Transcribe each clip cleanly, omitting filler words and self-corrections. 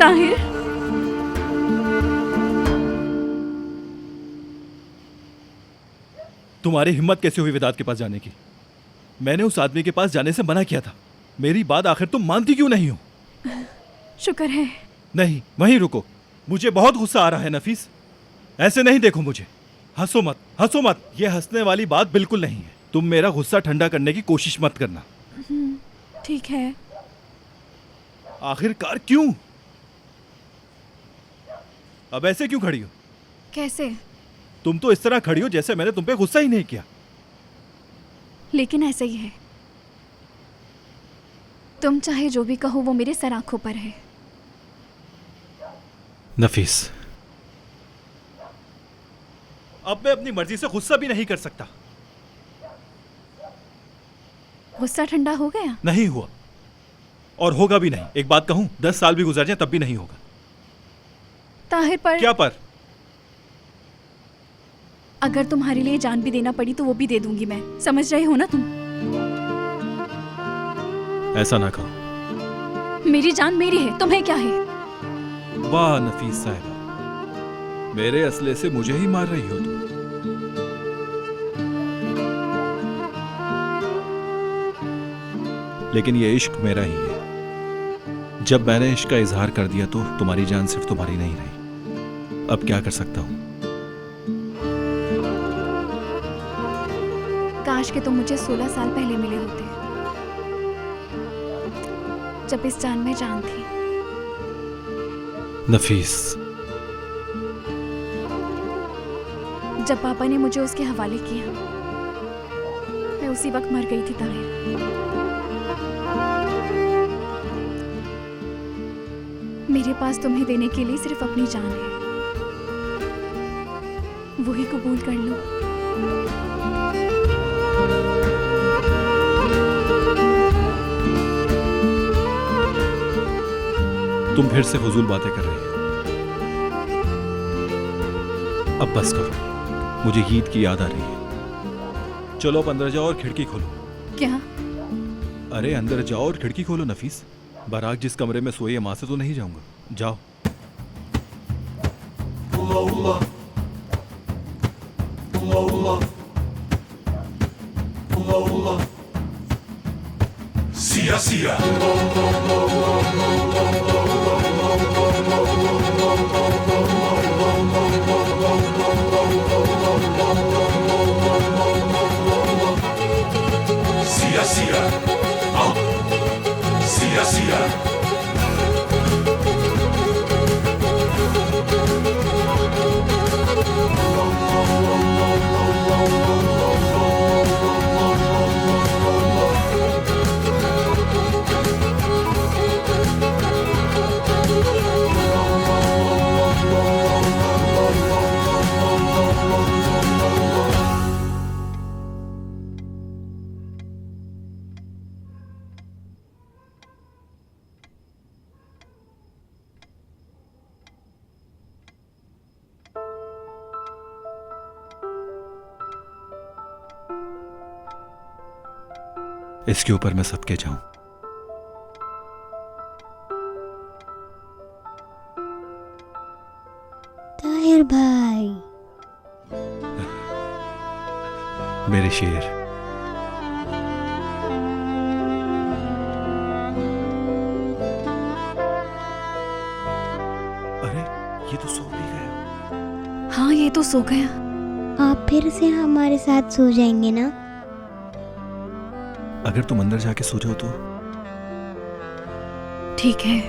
ताहिर, तुम्हारी हिम्मत कैसे हुई वेदांत के पास जाने की? मैंने उस आदमी के पास जाने से मना किया था। मेरी बात आखिर तुम मानती क्यों नहीं हो? शुक्र है। नहीं, वहीं रुको। मुझे बहुत गुस्सा आ रहा है नफीस। ऐसे नहीं देखो मुझे। हंसो मत, हंसो मत। यह हंसने वाली बात बिल्कुल नहीं है। तुम मेरा गुस्सा ठंडा करने की कोशिश मत करना। ठीक है। आखिरकार क्यों? अब ऐसे क्यों खड़ी हो? कैसे? तुम तो इस तरह खड़ी हो जैसे मैंने तुम पे गुस्सा ही नहीं किया। लेकिन ऐसा ही है। तुम चाहे जो भी कहो वो मेरे सर आंखों पर है। नफीस, अब मैं अपनी मर्जी से गुस्सा भी नहीं कर सकता। गुस्सा ठंडा हो गया? नहीं हुआ और होगा भी नहीं। एक बात कहूं, 10 साल भी गुजर जाए तब भी नहीं होगा। ताहिर, पर क्या पर? अगर तुम्हारे लिए जान भी देना पड़ी तो वो भी दे दूंगी मैं। समझ रहे हो ना तुम? ऐसा ना कहो। मेरी जान मेरी है, तुम्हें क्या है? वाह नफीस साहिबा, मेरे असले से मुझे ही मार रही हो तुम। लेकिन ये इश्क मेरा ही है। जब मैंने इश्क का इजहार कर दिया तो तुम्हारी जान सिर्फ तुम्हारी नहीं रही। अब क्या कर सकता हूं? काश कि तुम मुझे 16 साल पहले मिले होते, जब इस जान में जान थी। नफीस, जब पापा ने मुझे उसके हवाले किया, मैं उसी वक्त मर गई थी ताहिर। मेरे पास तुम्हें देने के लिए सिर्फ अपनी जान है। वही कबूल कर लो। तुम फिर से फजूल बातें कर रही हो। अब बस करो, मुझे ईद की याद आ रही है। चलो अब अंदर जाओ और खिड़की खोलो। क्या? अरे अंदर जाओ और खिड़की खोलो नफीस। बाराक जिस कमरे में सोई है वहां से तो नहीं जाऊंगा। जाओ। Sia, sia. Sia, sia. Ah. Sia, sia. इसके ऊपर मैं सदके जाऊं। ताहिर भाई, मेरे शेर। अरे ये तो सो भी गया। हाँ, ये तो सो गया। आप फिर से हमारे साथ सो जाएंगे ना? अगर तुम अंदर जाके सो जाओ तो? ठीक है।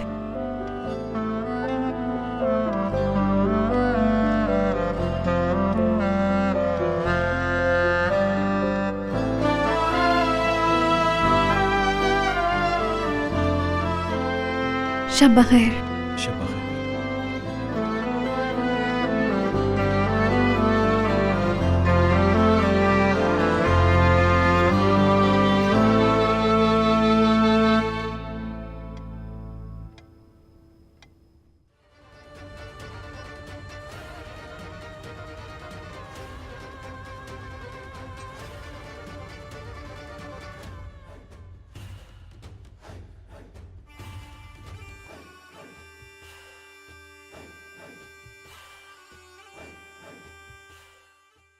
शब बखैर। शब बखैर।